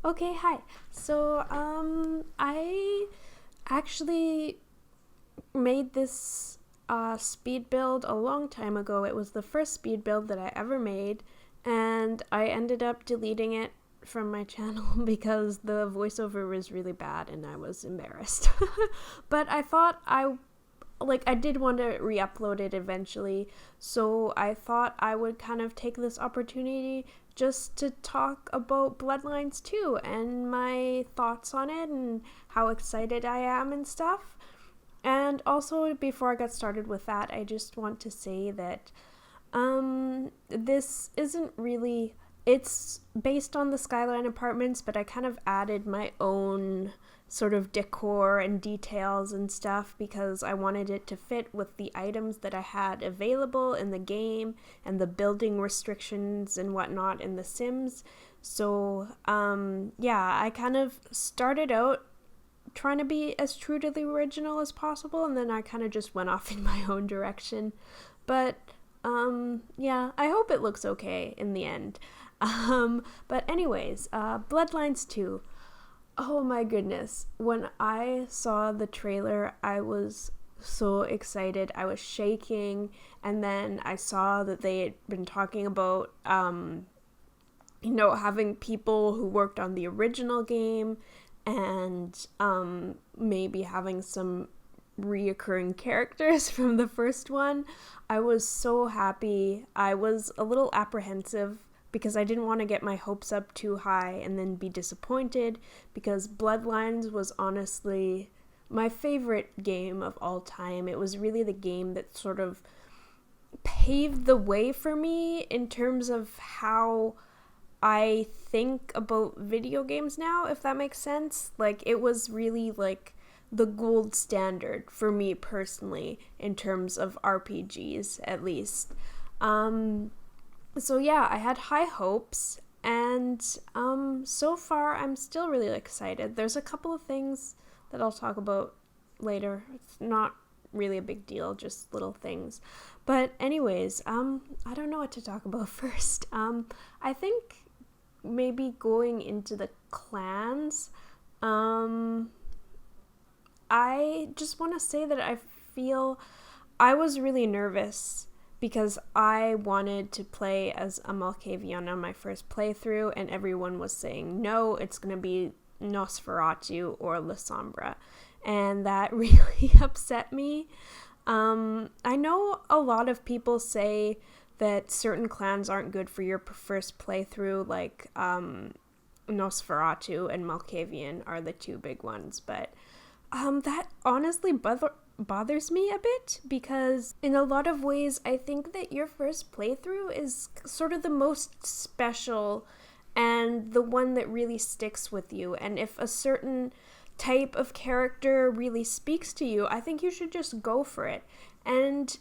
Okay, hi. So, I actually made this speed build a long time ago. It was the first speed build that I ever made, and I ended up deleting it from my channel because the voiceover was really bad and I was embarrassed. But I thought I did want to re-upload it eventually, so I thought I would kind of take this opportunity just to talk about Bloodlines 2 and my thoughts on it and how excited I am and stuff. And also, before I get started with that, I just want to say that this isn't really, it's based on the Skyeline apartments, but I kind of added my own sort of decor and details and stuff because I wanted it to fit with the items that I had available in the game and the building restrictions and whatnot in The Sims. So, yeah, I kind of started out trying to be as true to the original as possible, and then I kind of just went off in my own direction. But yeah, I hope it looks okay in the end. But anyways, Bloodlines 2. Oh my goodness. When I saw the trailer, I was so excited. I was shaking, and then I saw that they had been talking about having people who worked on the original game and maybe having some reoccurring characters from the first one. I was so happy. I was a little apprehensive because I didn't want to get my hopes up too high and then be disappointed, because Bloodlines was honestly my favorite game of all time. It was really the game that sort of paved the way for me in terms of how I think about video games now, if that makes sense. Like, it was really like the gold standard for me personally in terms of RPGs, at least. So yeah, I had high hopes, and so far I'm still really excited. There's a couple of things that I'll talk about later. It's not really a big deal, just little things. But anyways, I don't know what to talk about first. I think maybe going into the clans, I just want to say that I feel I was really nervous because I wanted to play as a Malkavian on my first playthrough, and everyone was saying, no, it's going to be Nosferatu or La Sombra, and that really upset me. I know a lot of people say that certain clans aren't good for your first playthrough, like Nosferatu and Malkavian are the two big ones, but that honestly bothers me a bit, because in a lot of ways I think that your first playthrough is sort of the most special and the one that really sticks with you. And if a certain type of character really speaks to you, I think you should just go for it. And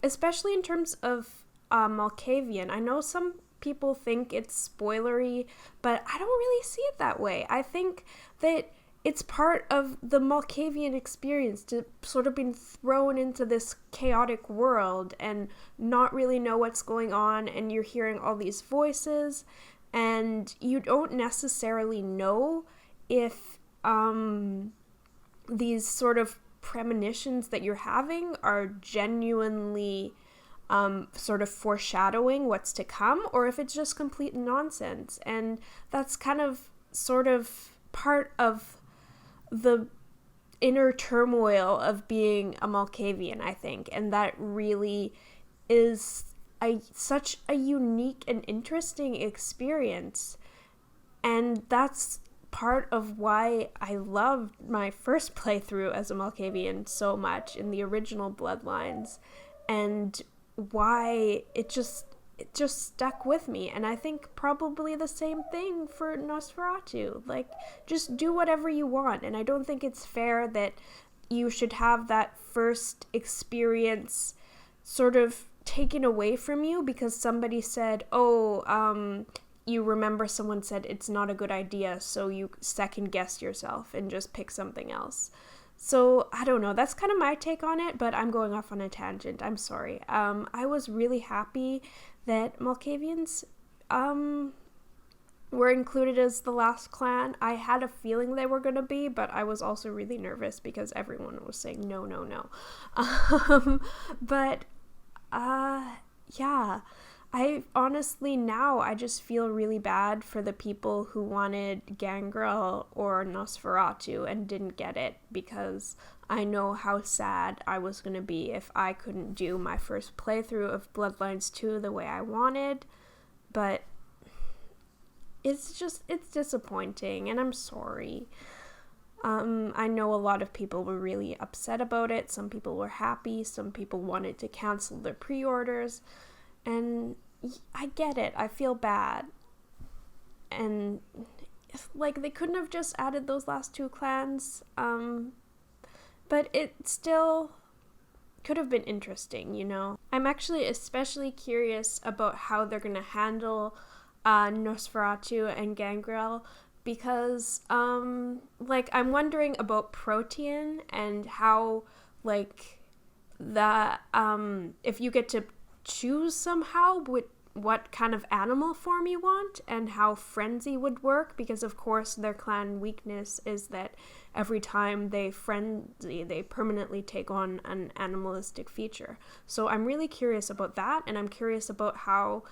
especially in terms of Malkavian, I know some people think it's spoilery, but I don't really see it that way. I think that it's part of the Malkavian experience to sort of be thrown into this chaotic world and not really know what's going on, and you're hearing all these voices, and you don't necessarily know if these sort of premonitions that you're having are genuinely sort of foreshadowing what's to come, or if it's just complete nonsense. And that's kind of sort of part of the inner turmoil of being a Malkavian, I think, and that really is such a unique and interesting experience, and that's part of why I loved my first playthrough as a Malkavian so much in the original Bloodlines, and why it just stuck with me. And I think probably the same thing for Nosferatu. Like, just do whatever you want, and I don't think it's fair that you should have that first experience sort of taken away from you because somebody said, you remember someone said it's not a good idea, so you second guess yourself and just pick something else. So, I don't know, that's kind of my take on it, but I'm going off on a tangent, I'm sorry. I was really happy that Malkavians were included as the last clan. I had a feeling they were going to be, but I was also really nervous because everyone was saying no, no, no. But yeah, I honestly now I just feel really bad for the people who wanted Gangrel or Nosferatu and didn't get it, because I know how sad I was going to be if I couldn't do my first playthrough of Bloodlines 2 the way I wanted. But it's disappointing, and I'm sorry. I know a lot of people were really upset about it. Some people were happy. Some people wanted to cancel their pre-orders. And I get it. I feel bad. And, like, they couldn't have just added those last 2 clans. But it still could have been interesting, you know? I'm actually especially curious about how they're going to handle Nosferatu and Gangrel, because like, I'm wondering about Protean and how, like, the if you get to choose somehow what kind of animal form you want, and how frenzy would work, because of course their clan weakness is that every time they frenzy, they permanently take on an animalistic feature. So I'm really curious about that, and I'm curious about how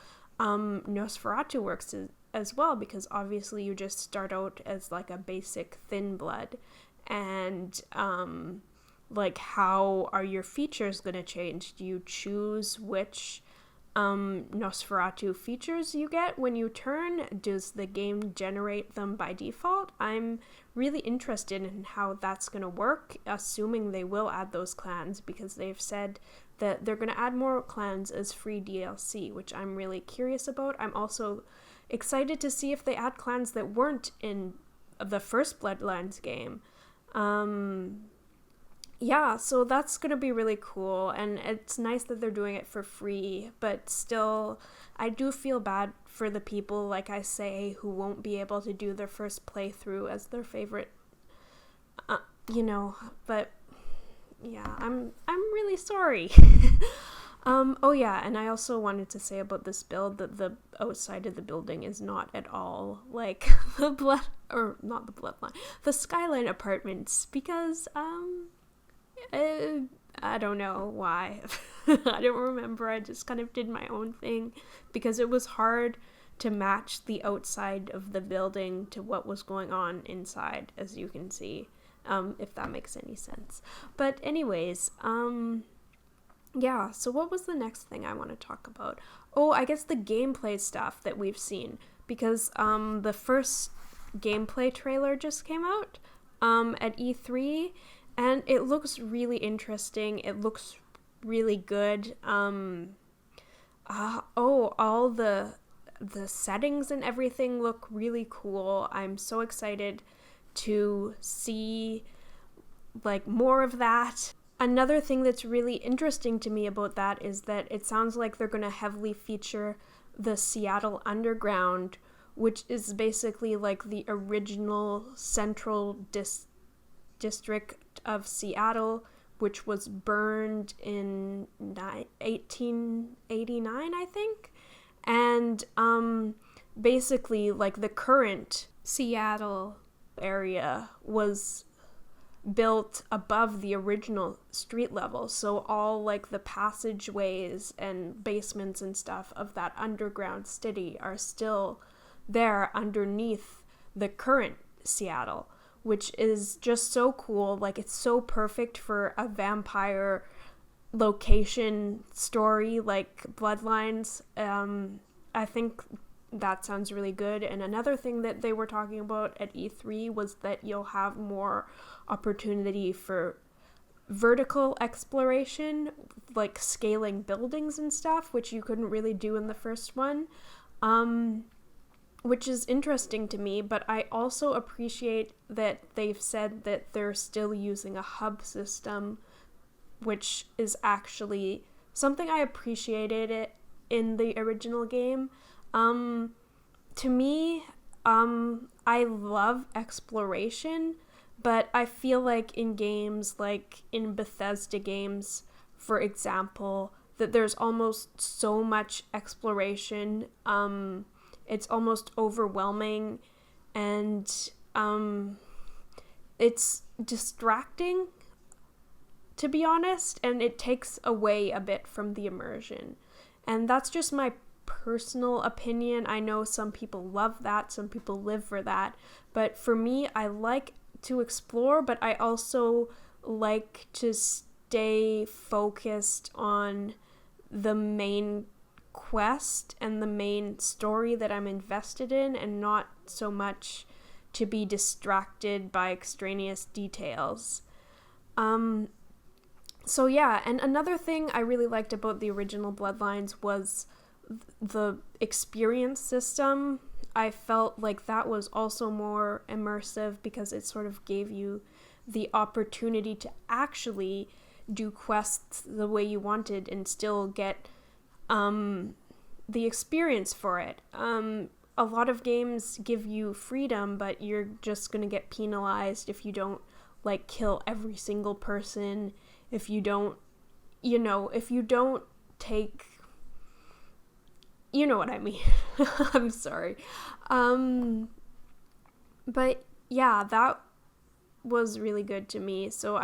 Nosferatu works as well, because obviously you just start out as like a basic thin blood, and like, how are your features going to change? Do you choose which Nosferatu features you get when you turn? Does the game generate them by default? I'm really interested in how that's going to work, assuming they will add those clans, because they've said that they're going to add more clans as free DLC, which I'm really curious about. I'm also excited to see if they add clans that weren't in the first Bloodlines game. Yeah, so that's going to be really cool, and it's nice that they're doing it for free, but still, I do feel bad for the people, like I say, who won't be able to do their first playthrough as their favorite, you know, but yeah, I'm really sorry. Oh yeah, and I also wanted to say about this build that the outside of the building is not at all like the Skyeline apartments, because I don't know why. I don't remember. I just kind of did my own thing because it was hard to match the outside of the building to what was going on inside, as you can see, if that makes any sense. But anyways, yeah, so what was the next thing I want to talk about? Oh, I guess the gameplay stuff that we've seen, because the first gameplay trailer just came out at E3, and it looks really interesting. It looks really good. All the settings and everything look really cool. I'm so excited to see, like, more of that. Another thing that's really interesting to me about that is that it sounds like they're going to heavily feature the Seattle Underground, which is basically like the original central district of Seattle, which was burned in 1889, I think. And basically, like, the current Seattle area was built above the original street level, so all, like, the passageways and basements and stuff of that underground city are still there underneath the current Seattle, which is just so cool. Like, it's so perfect for a vampire location story like Bloodlines. I think that sounds really good. And another thing that they were talking about at E3 was that you'll have more opportunity for vertical exploration, like scaling buildings and stuff, which you couldn't really do in the first one, which is interesting to me. But I also appreciate that they've said that they're still using a hub system, which is actually something I appreciated it in the original game. To me, I love exploration, but I feel like in games, like in Bethesda games, for example, that there's almost so much exploration, it's almost overwhelming, and it's distracting, to be honest, and it takes away a bit from the immersion. And that's just my personal opinion. I know some people love that, some people live for that, but for me, I like to explore, but I also like to stay focused on the main quest and the main story that I'm invested in, and not so much to be distracted by extraneous details. So yeah, and another thing I really liked about the original Bloodlines was the experience system. I felt like that was also more immersive because it sort of gave you the opportunity to actually do quests the way you wanted and still get the experience for it. A lot of games give you freedom, but you're just going to get penalized if you don't, like, kill every single person, if you don't, if you don't take, you know what I mean. I'm sorry. But yeah, that was really good to me. So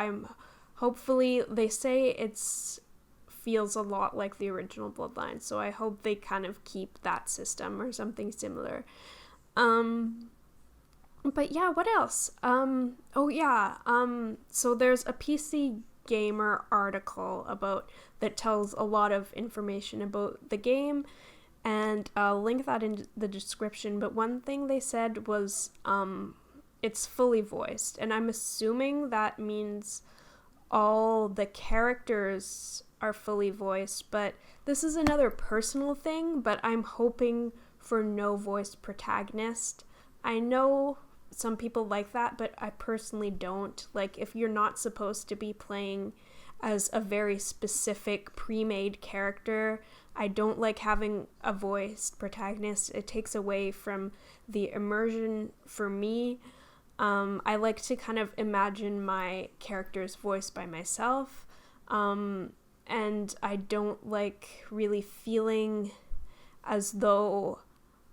hopefully, they say it's feels a lot like the original Bloodlines, so I hope they kind of keep that system or something similar. But yeah, what else? So there's a PC Gamer article that tells a lot of information about the game, and I'll link that in the description. But one thing they said was it's fully voiced, and I'm assuming that means all the characters are fully voiced, but this is another personal thing, but I'm hoping for no voiced protagonist. I know some people like that, but I personally don't. Like, if you're not supposed to be playing as a very specific pre-made character, I don't like having a voiced protagonist. It takes away from the immersion for me. I like to kind of imagine my characters voiced by myself, and I don't like really feeling as though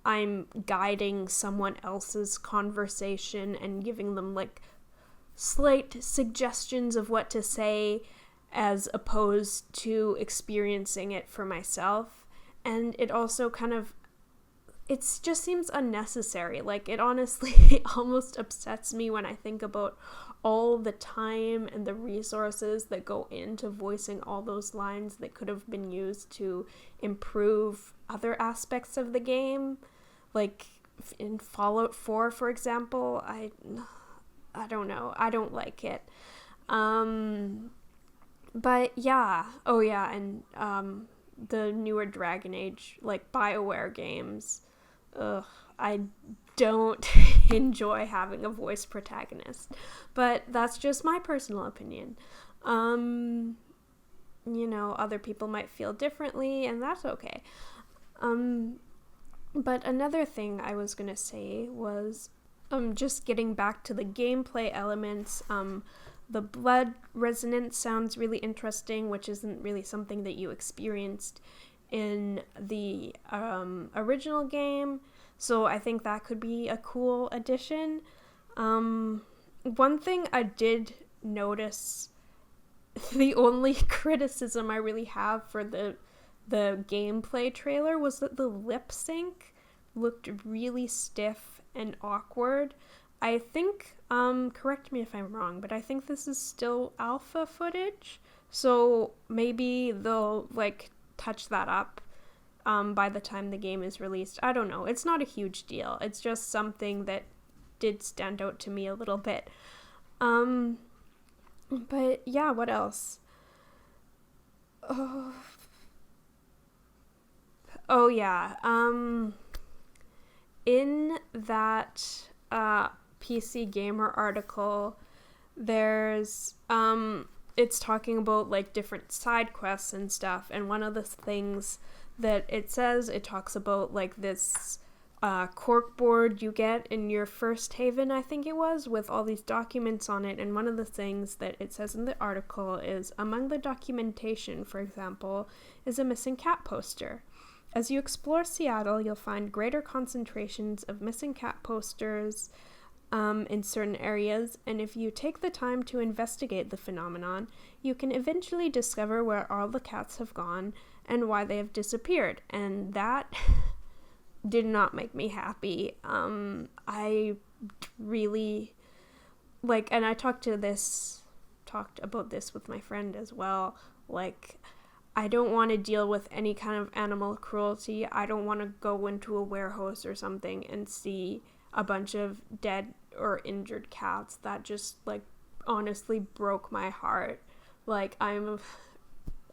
I'm guiding someone else's conversation and giving them, like, slight suggestions of what to say as opposed to experiencing it for myself. And it also kind of, it just seems unnecessary. Like, it honestly almost upsets me when I think about all the time and the resources that go into voicing all those lines that could have been used to improve other aspects of the game. Like in Fallout 4, for example, I don't know. I don't like it. But yeah. Oh yeah, and the newer Dragon Age, like BioWare games, I don't enjoy having a voice protagonist. But that's just my personal opinion. Other people might feel differently, and that's okay. But another thing I was gonna say was, just getting back to the gameplay elements, the blood resonance sounds really interesting, which isn't really something that you experienced in the original game, so I think that could be a cool addition. One thing I did notice, the only criticism I really have for the gameplay trailer, was that the lip sync looked really stiff and awkward. I think, correct me if I'm wrong, but I think this is still alpha footage, so maybe they'll, like, touch that up by the time the game is released. I don't know. It's not a huge deal. It's just something that did stand out to me a little bit. But yeah, what else? Oh yeah. In that PC Gamer article, there's it's talking about, like, different side quests and stuff, and one of the things that it says, it talks about, like, this corkboard you get in your first haven, I think it was, with all these documents on it. And one of the things that it says in the article is, among the documentation, for example, is a missing cat poster. As you explore Seattle, you'll find greater concentrations of missing cat posters in certain areas, and if you take the time to investigate the phenomenon, you can eventually discover where all the cats have gone and why they have disappeared, and that did not make me happy. I really, like, and I talked about this with my friend as well, like, I don't want to deal with any kind of animal cruelty. I don't want to go into a warehouse or something and see a bunch of dead or injured cats. That just, like, honestly broke my heart. Like,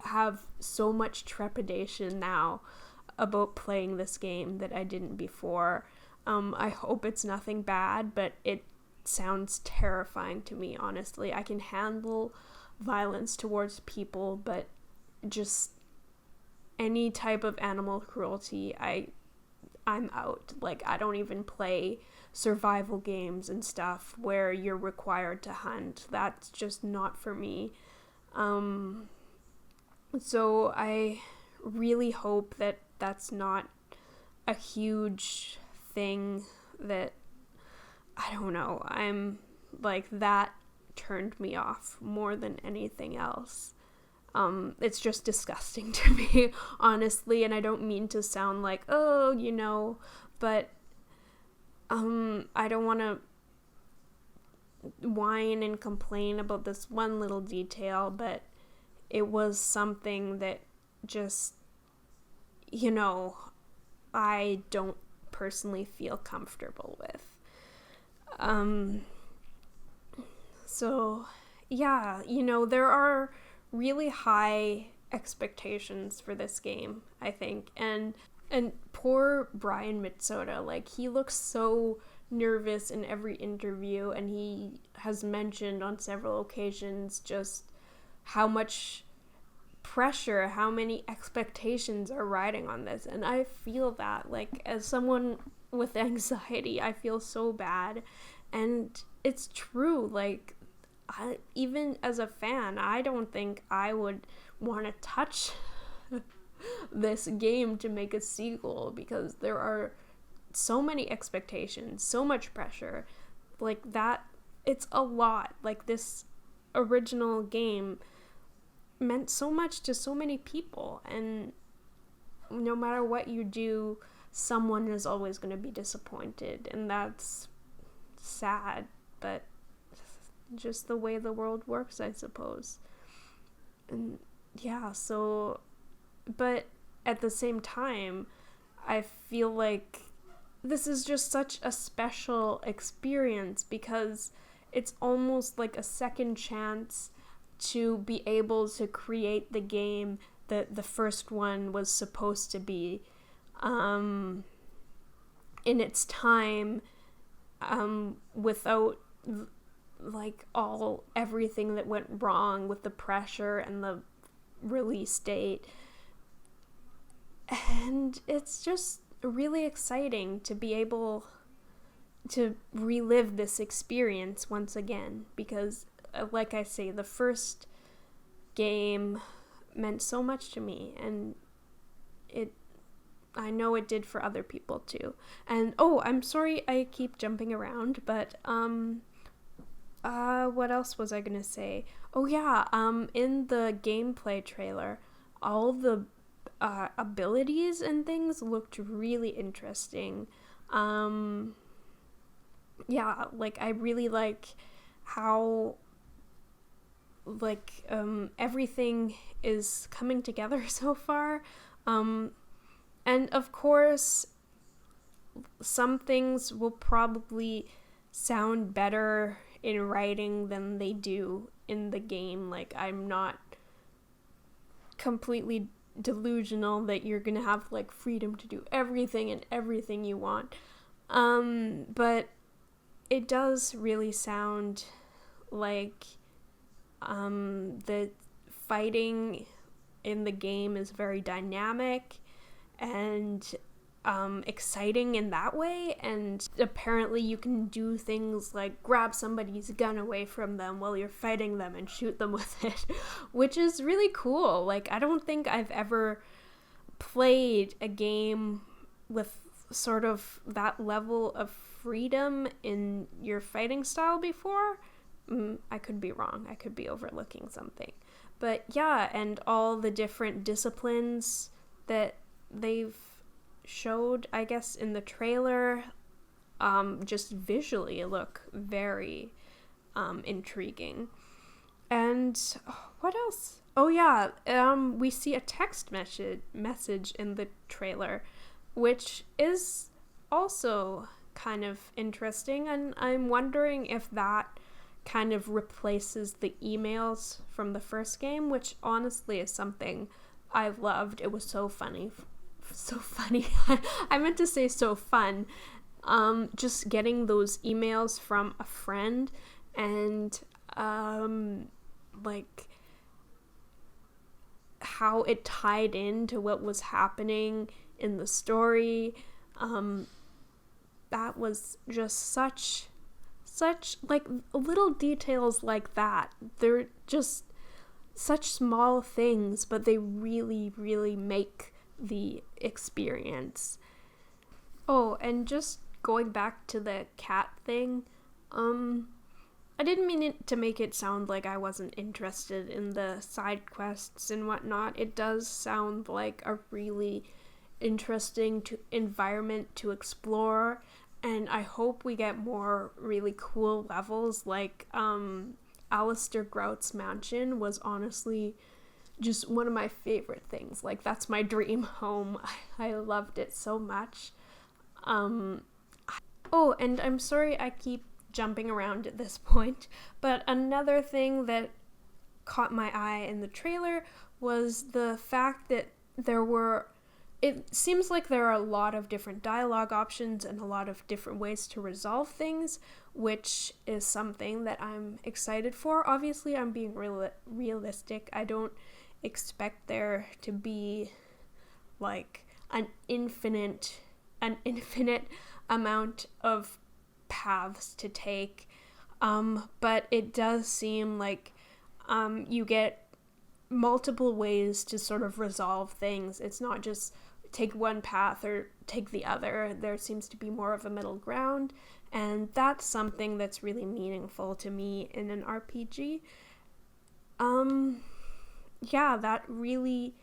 have so much trepidation now about playing this game that I didn't before. I hope it's nothing bad, but it sounds terrifying to me, honestly. I can handle violence towards people, but just any type of animal cruelty, I'm out. Like, I don't even play survival games and stuff where you're required to hunt. That's just not for me. So I really hope that that's not a huge thing that, I don't know, I'm like, that turned me off more than anything else. It's just disgusting to me, honestly, and I don't mean to sound like, oh, you know, but I don't want to whine and complain about this one little detail, but it was something that just, you know, I don't personally feel comfortable with. So, yeah, you know, there are really high expectations for this game, I think, and poor Brian Mitsoda, like, he looks so nervous in every interview, and he has mentioned on several occasions just how much pressure, how many expectations are riding on this, and I feel that, like, as someone with anxiety, I feel so bad, and it's true, like, even as a fan, I don't think I would want to touch this game to make a sequel, because there are so many expectations, so much pressure, like, that, it's a lot. Like, this original game meant so much to so many people, and no matter what you do, someone is always going to be disappointed, and that's sad, but just the way the world works, I suppose. And yeah, so, but at the same time, I feel like this is just such a special experience, because it's almost like a second chance to be able to create the game that the first one was supposed to be in its time, without like everything that went wrong with the pressure and the release date. And it's just really exciting to be able to relive this experience once again, because like I say, the first game meant so much to me, and I know it did for other people too. And I'm sorry I keep jumping around, but what else was I gonna say? In the gameplay trailer, all the abilities and things looked really interesting. I really like how everything is coming together so far. And of course, some things will probably sound better in writing than they do in the game. Like, I'm not completely delusional that you're gonna have like freedom to do everything and everything you want. But it does really sound like the fighting in the game is very dynamic and exciting in that way, and apparently you can do things like grab somebody's gun away from them while you're fighting them and shoot them with it, which is really cool. Like, I don't think I've ever played a game with sort of that level of freedom in your fighting style before. I could be wrong. I could be overlooking something. But yeah, and all the different disciplines that they've showed, I guess, in the trailer, just visually look very intriguing. And what else? Oh yeah, we see a text message in the trailer, which is also kind of interesting, and I'm wondering if that kind of replaces the emails from the first game, which honestly is something I loved. It was so funny. I meant to say so fun. Just getting those emails from a friend and like how it tied into what was happening in the story. That was just such like little details like that. They're just such small things, but they really, really make the experience. Oh, and just going back to the cat thing, I didn't mean it to make it sound like I wasn't interested in the side quests and whatnot. It does sound like a really interesting environment to explore, and I hope we get more really cool levels. Like Alistair Grout's mansion was honestly just one of my favorite things. Like, that's my dream home. I loved it so much. Oh, and I'm sorry I keep jumping around at this point, but another thing that caught my eye in the trailer was the fact that it seems like there are a lot of different dialogue options and a lot of different ways to resolve things, which is something that I'm excited for. Obviously, I'm being realistic. I don't expect there to be like an infinite amount of paths to take, but it does seem like you get multiple ways to sort of resolve things. It's not just take one path or take the other. There seems to be more of a middle ground, and that's something that's really meaningful to me in an RPG. Yeah, that really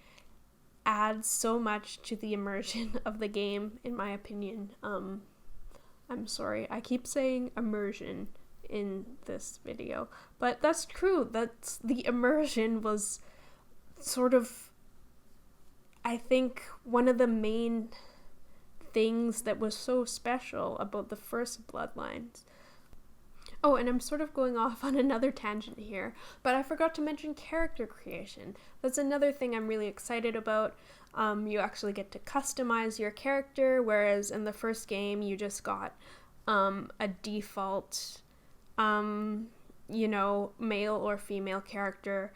adds so much to the immersion of the game, in my opinion. I'm sorry, I keep saying immersion in this video, but that's true. That's the immersion was sort of, I think, one of the main things that was so special about the first Bloodlines. Oh, and I'm sort of going off on another tangent here, but I forgot to mention character creation. That's another thing I'm really excited about. You actually get to customize your character, whereas in the first game you just got a default, male or female character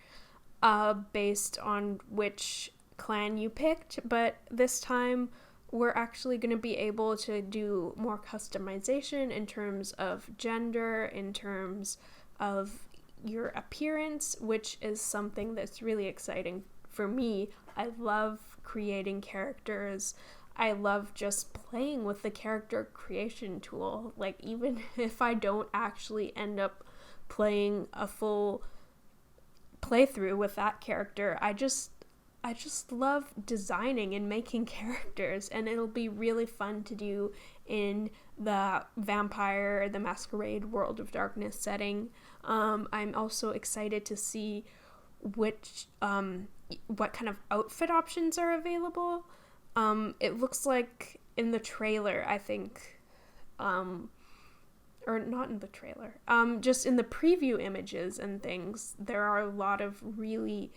based on which clan you picked, but this time we're actually going to be able to do more customization in terms of gender, in terms of your appearance, which is something that's really exciting for me. I love creating characters. I love just playing with the character creation tool. Like, even if I don't actually end up playing a full playthrough with that character, I just love designing and making characters, and it'll be really fun to do in the vampire, the Masquerade World of Darkness setting. I'm also excited to see what kind of outfit options are available. It looks like in the trailer, I think, or not in the trailer, just in the preview images and things, there are a lot of really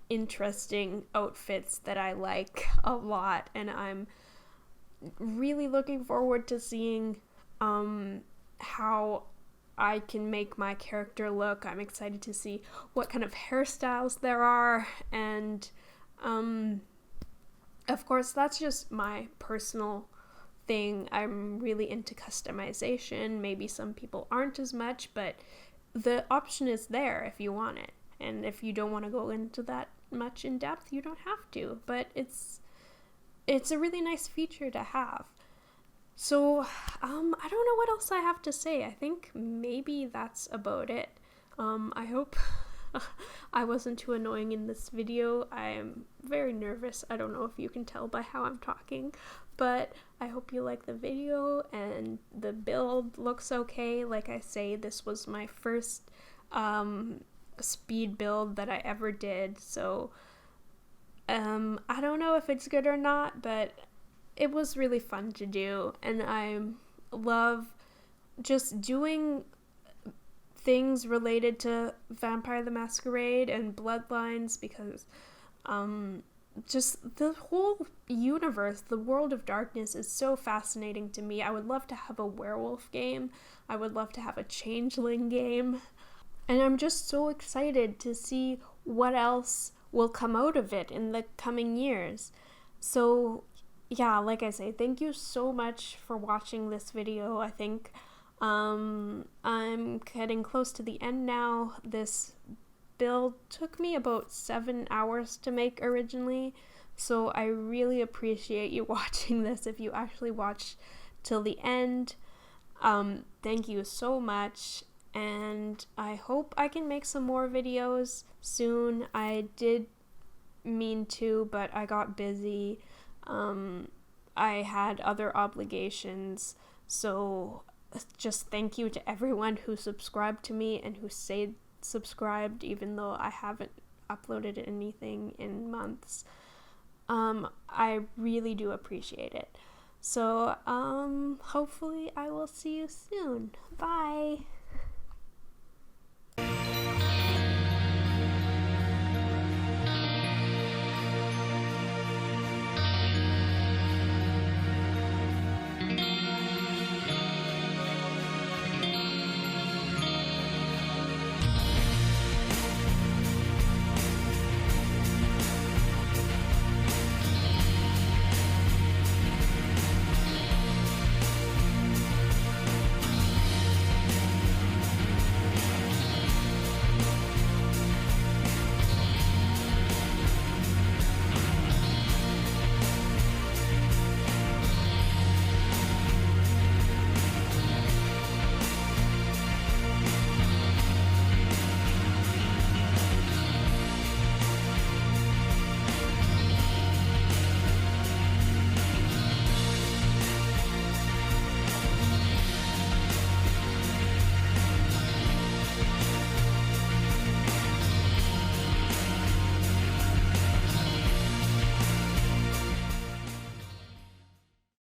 interesting outfits that I like a lot, and I'm really looking forward to seeing how I can make my character look. I'm excited to see what kind of hairstyles there are, and of course that's just my personal thing. I'm really into customization. Maybe some people aren't as much, but the option is there if you want it. And if you don't want to go into that much in depth, you don't have to. But it's it's a really nice feature to have. So, I don't know what else I have to say. I think maybe that's about it. I hope I wasn't too annoying in this video. I'm very nervous. I don't know if you can tell by how I'm talking, but I hope you like the video and the build looks okay. Like I say, this was my first speed build that I ever did, so I don't know if it's good or not, but it was really fun to do, and I love just doing things related to Vampire the Masquerade and Bloodlines, because just the whole universe, the world of darkness, is so fascinating to me. I would love to have a werewolf game. I would love to have a changeling game. And I'm just so excited to see what else will come out of it in the coming years. So yeah, like I say, thank you so much for watching this video. I think I'm getting close to the end now. This build took me about 7 hours to make originally, so I really appreciate you watching this if you actually watched till the end. Thank you so much, and I hope I can make some more videos soon. I did mean to, but I got busy. I had other obligations, so just thank you to everyone who subscribed to me and who stayed subscribed even though I haven't uploaded anything in months. I really do appreciate it. So hopefully I will see you soon. Bye.